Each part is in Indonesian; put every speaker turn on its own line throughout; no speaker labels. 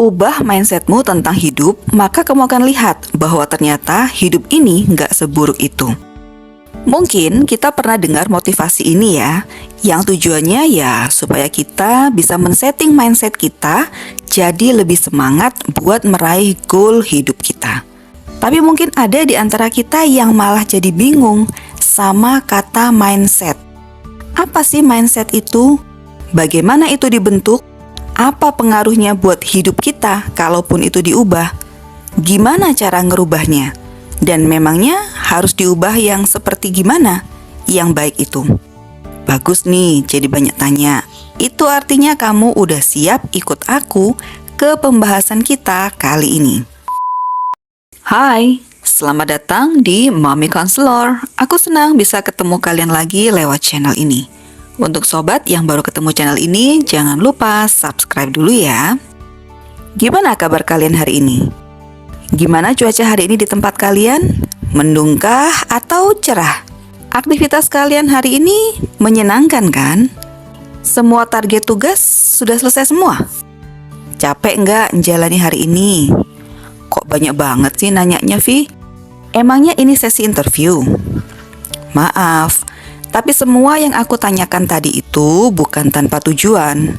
Ubah mindsetmu tentang hidup, maka kamu akan lihat bahwa ternyata hidup ini nggak seburuk itu. Mungkin kita pernah dengar motivasi ini ya, yang tujuannya ya supaya kita bisa men-setting mindset kita jadi lebih semangat buat meraih goal hidup kita. Tapi mungkin ada di antara kita yang malah jadi bingung sama kata mindset. Apa sih mindset itu? Bagaimana itu dibentuk? Apa pengaruhnya buat hidup kita kalaupun itu diubah? Gimana cara ngerubahnya? Dan memangnya harus diubah yang seperti gimana? Yang baik itu. Bagus nih, jadi banyak tanya. Itu artinya kamu udah siap ikut aku ke pembahasan kita kali ini. Hai, selamat datang di Mommy Counselor. Aku senang bisa ketemu kalian lagi lewat channel ini. Untuk sobat yang baru ketemu channel ini, jangan lupa subscribe dulu ya. Gimana kabar kalian hari ini? Gimana cuaca hari ini di tempat kalian? Mendungkah atau cerah? Aktivitas kalian hari ini menyenangkan kan? Semua target tugas sudah selesai semua? Capek nggak menjalani hari ini? Kok banyak banget sih nanyanya, Vi? Emangnya ini sesi interview? Maaf, tapi semua yang aku tanyakan tadi itu bukan tanpa tujuan.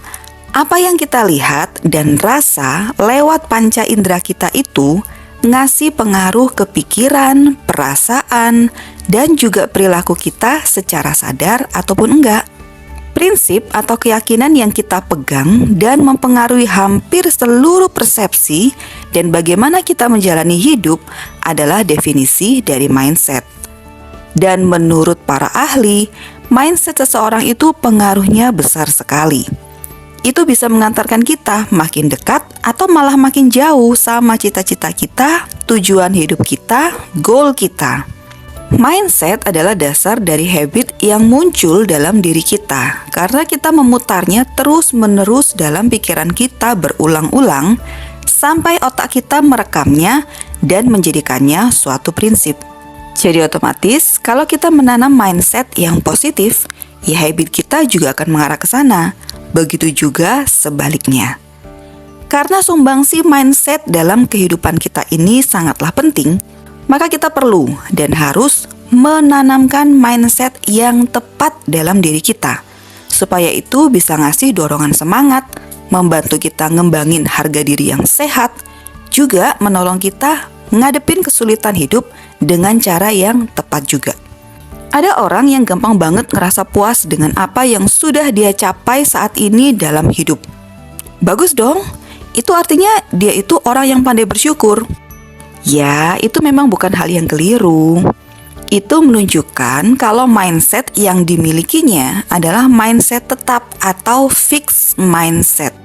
Apa yang kita lihat dan rasa lewat panca indera kita itu ngasih pengaruh ke pikiran, perasaan, dan juga perilaku kita secara sadar ataupun enggak. Prinsip atau keyakinan yang kita pegang dan mempengaruhi hampir seluruh persepsi dan bagaimana kita menjalani hidup adalah definisi dari mindset. Dan menurut para ahli, mindset seseorang itu pengaruhnya besar sekali. Itu bisa mengantarkan kita makin dekat atau malah makin jauh sama cita-cita kita, tujuan hidup kita, goal kita. Mindset adalah dasar dari habit yang muncul dalam diri kita karena kita memutarnya terus-menerus dalam pikiran kita berulang-ulang sampai otak kita merekamnya dan menjadikannya suatu prinsip. Jadi otomatis kalau kita menanam mindset yang positif, ya habit kita juga akan mengarah ke sana. Begitu juga sebaliknya. Karena sumbangsi mindset dalam kehidupan kita ini sangatlah penting, maka kita perlu dan harus menanamkan mindset yang tepat dalam diri kita, supaya itu bisa ngasih dorongan semangat, membantu kita ngembangin harga diri yang sehat, juga menolong kita ngadepin kesulitan hidup dengan cara yang tepat juga. Ada orang yang gampang banget ngerasa puas dengan apa yang sudah dia capai saat ini dalam hidup. Bagus dong, itu artinya dia itu orang yang pandai bersyukur. Ya, itu memang bukan hal yang keliru. Itu menunjukkan kalau mindset yang dimilikinya adalah mindset tetap atau fixed mindset.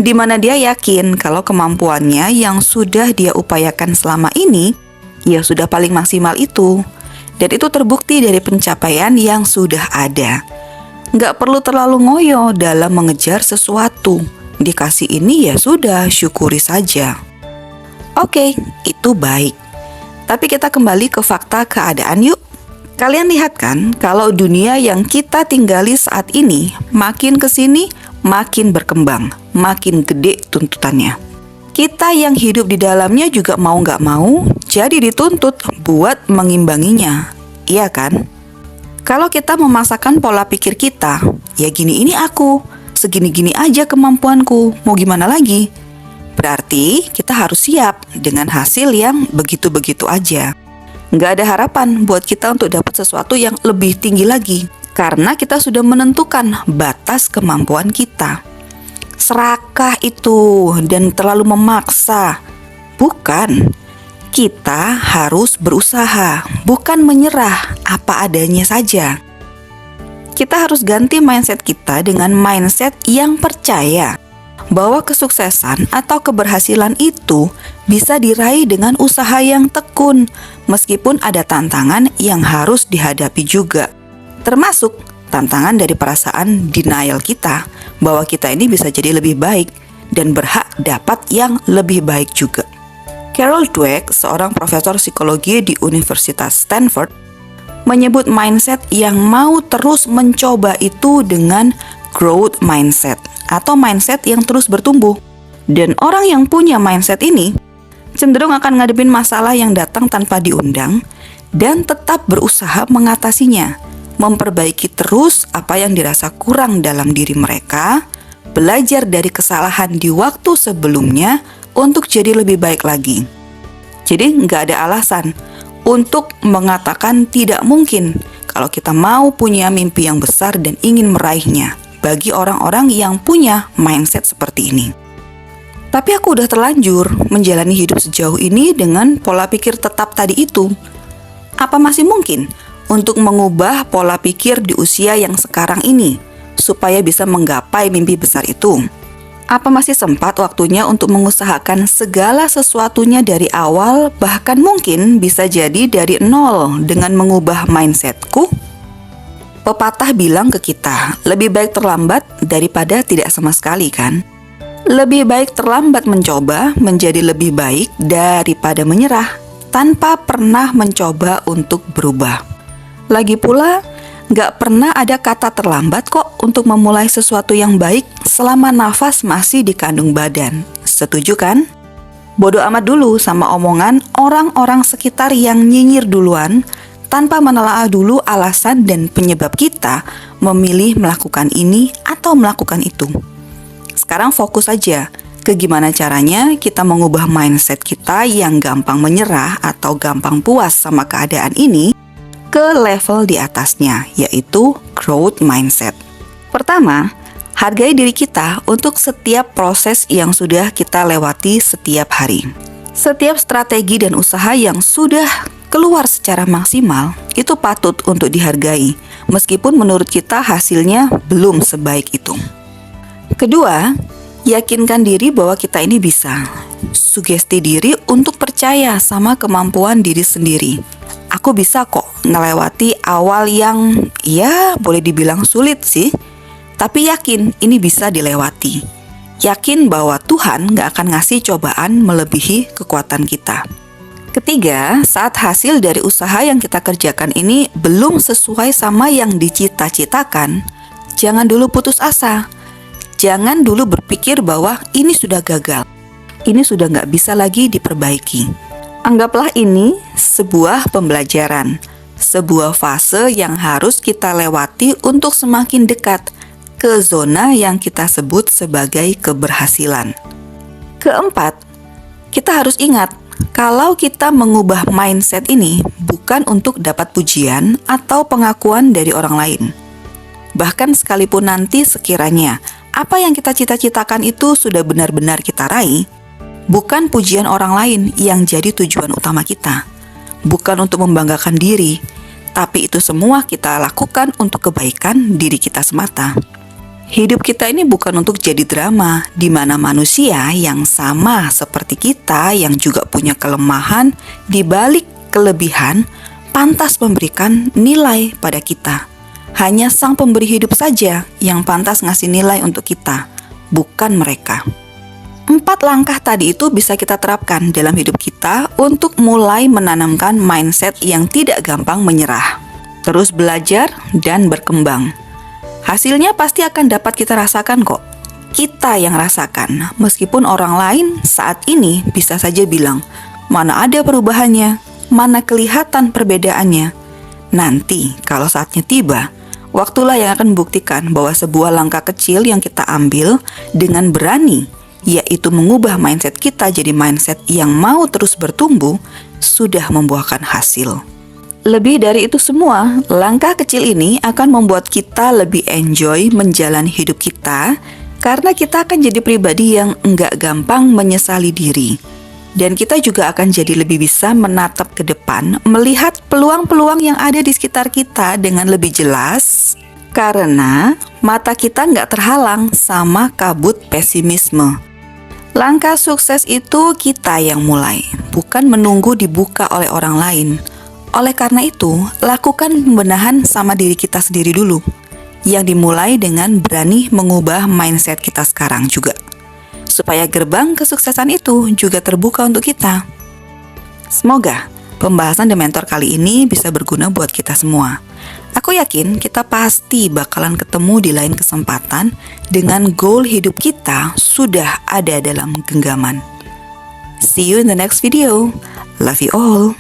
Di mana dia yakin kalau kemampuannya yang sudah dia upayakan selama ini, ya sudah paling maksimal itu. Dan itu terbukti dari pencapaian yang sudah ada. Nggak perlu terlalu ngoyo dalam mengejar sesuatu. Dikasih ini ya sudah, syukuri saja. Oke, itu baik. Tapi kita kembali ke fakta keadaan yuk. Kalian lihat kan kalau dunia yang kita tinggali saat ini makin kesini makin berkembang, makin gede tuntutannya. Kita yang hidup di dalamnya juga mau nggak mau jadi dituntut buat mengimbanginya, iya kan? Kalau kita memaksakan pola pikir kita, ya gini ini aku, segini-gini aja kemampuanku, mau gimana lagi? Berarti kita harus siap dengan hasil yang begitu-begitu aja. Nggak ada harapan buat kita untuk dapat sesuatu yang lebih tinggi lagi, karena kita sudah menentukan batas kemampuan kita. Serakah itu dan terlalu memaksa. Bukan. Kita harus berusaha, bukan menyerah apa adanya saja. Kita harus ganti mindset kita dengan mindset yang percaya bahwa kesuksesan atau keberhasilan itu bisa diraih dengan usaha yang tekun, meskipun ada tantangan yang harus dihadapi juga. Termasuk tantangan dari perasaan denial kita bahwa kita ini bisa jadi lebih baik dan berhak dapat yang lebih baik juga. Carol Dweck, seorang profesor psikologi di Universitas Stanford, menyebut mindset yang mau terus mencoba itu dengan growth mindset atau mindset yang terus bertumbuh. Dan orang yang punya mindset ini cenderung akan ngadepin masalah yang datang tanpa diundang dan tetap berusaha mengatasinya, memperbaiki terus apa yang dirasa kurang dalam diri mereka, belajar dari kesalahan di waktu sebelumnya untuk jadi lebih baik lagi. Jadi nggak ada alasan untuk mengatakan tidak mungkin kalau kita mau punya mimpi yang besar dan ingin meraihnya bagi orang-orang yang punya mindset seperti ini. Tapi aku udah terlanjur menjalani hidup sejauh ini dengan pola pikir tetap tadi itu. Apa masih mungkin untuk mengubah pola pikir di usia yang sekarang ini supaya bisa menggapai mimpi besar itu? Apa masih sempat waktunya untuk mengusahakan segala sesuatunya dari awal, bahkan mungkin bisa jadi dari nol dengan mengubah mindsetku? Pepatah bilang ke kita, lebih baik terlambat daripada tidak sama sekali kan? Lebih baik terlambat mencoba menjadi lebih baik daripada menyerah tanpa pernah mencoba untuk berubah. Lagi pula, gak pernah ada kata terlambat kok untuk memulai sesuatu yang baik selama nafas masih di kandung badan. Setuju kan? Bodoh amat dulu sama omongan orang-orang sekitar yang nyinyir duluan tanpa menelaah dulu alasan dan penyebab kita memilih melakukan ini atau melakukan itu. Sekarang fokus aja ke gimana caranya kita mengubah mindset kita yang gampang menyerah atau gampang puas sama keadaan ini ke level di atasnya, yaitu growth mindset. Pertama, hargai diri kita untuk setiap proses yang sudah kita lewati setiap hari. Setiap strategi dan usaha yang sudah keluar secara maksimal itu patut untuk dihargai, meskipun menurut kita hasilnya belum sebaik itu. Kedua, yakinkan diri bahwa kita ini bisa. Sugesti diri untuk percaya sama kemampuan diri sendiri. Aku bisa kok ngelewati awal yang boleh dibilang sulit sih, tapi yakin ini bisa dilewati. Yakin bahwa Tuhan gak akan ngasih cobaan melebihi kekuatan kita. Ketiga, saat hasil dari usaha yang kita kerjakan ini belum sesuai sama yang dicita-citakan, jangan dulu putus asa. Jangan dulu berpikir bahwa ini sudah gagal, ini sudah nggak bisa lagi diperbaiki. Anggaplah ini sebuah pembelajaran, sebuah fase yang harus kita lewati untuk semakin dekat ke zona yang kita sebut sebagai keberhasilan. Keempat, kita harus ingat kalau kita mengubah mindset ini bukan untuk dapat pujian atau pengakuan dari orang lain. Bahkan sekalipun nanti sekiranya apa yang kita cita-citakan itu sudah benar-benar kita raih, bukan pujian orang lain yang jadi tujuan utama kita. Bukan untuk membanggakan diri, tapi itu semua kita lakukan untuk kebaikan diri kita semata. Hidup kita ini bukan untuk jadi drama, di mana manusia yang sama seperti kita, yang juga punya kelemahan, di balik kelebihan, pantas memberikan nilai pada kita. Hanya Sang Pemberi hidup saja yang pantas ngasih nilai untuk kita, bukan mereka. 4 langkah tadi itu bisa kita terapkan dalam hidup kita untuk mulai menanamkan mindset yang tidak gampang menyerah. Terus belajar dan berkembang. Hasilnya pasti akan dapat kita rasakan kok. Kita yang rasakan, meskipun orang lain saat ini bisa saja bilang, mana ada perubahannya, mana kelihatan perbedaannya. Nanti kalau saatnya tiba, waktulah yang akan membuktikan bahwa sebuah langkah kecil yang kita ambil dengan berani, yaitu mengubah mindset kita jadi mindset yang mau terus bertumbuh, sudah membuahkan hasil. Lebih dari itu semua, langkah kecil ini akan membuat kita lebih enjoy menjalani hidup kita, karena kita akan jadi pribadi yang enggak gampang menyesali diri. Dan kita juga akan jadi lebih bisa menatap ke depan, melihat peluang-peluang yang ada di sekitar kita dengan lebih jelas, karena mata kita nggak terhalang sama kabut pesimisme. Langkah sukses itu kita yang mulai, bukan menunggu dibuka oleh orang lain. Oleh karena itu, lakukan pembenahan sama diri kita sendiri dulu, yang dimulai dengan berani mengubah mindset kita sekarang juga, supaya gerbang kesuksesan itu juga terbuka untuk kita. Semoga Pembahasan The Mentor kali ini bisa berguna buat kita semua. Aku yakin kita pasti bakalan ketemu di lain kesempatan dengan goal hidup kita sudah ada dalam genggaman. See you in the next video. Love you all.